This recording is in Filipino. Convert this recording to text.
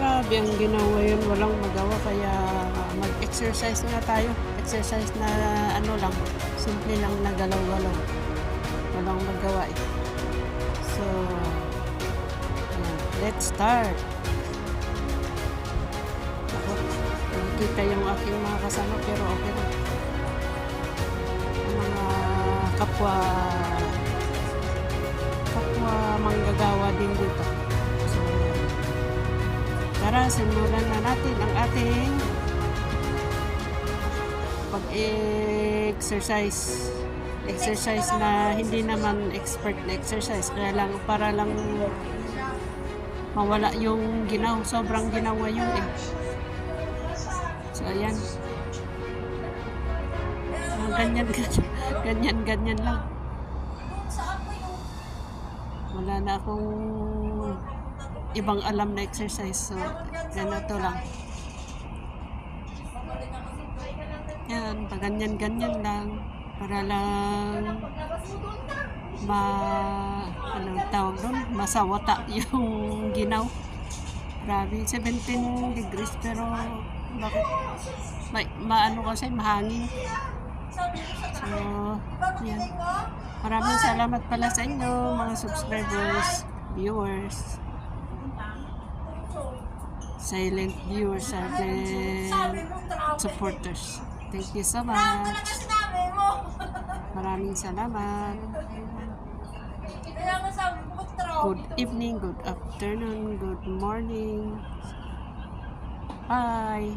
Grabe ang ginawa yun, walang magawa kaya mag-exercise na tayo. Exercise na ano lang, simple lang na galaw-galaw. Walang magawa eh. So, ayan, let's start. Ako, nakikita yung aking mga kasama pero okay lang. Mga kapwa manggagawa din dito. So, tara, simulan na natin ang ating pag-exercise. Exercise na hindi naman expert na exercise. Kaya lang, para lang mawala yung ginaw. Sobrang ginawa yun eh. So, ayan. Ganyan lang. Wala na akong ibang alam na exercise. So, ganito lang. Yan, ganyan lang. Para lang anong tawag doon? Masawata yung ginaw. Grabe, 17 degrees pero bakit? Maano kasi, mahangin. So, yan. Maraming salamat pala sa inyo, mga subscribers, viewers, silent viewers, silent supporters. Thank you so much. Maraming salamat. Good evening, good afternoon, good morning. Bye.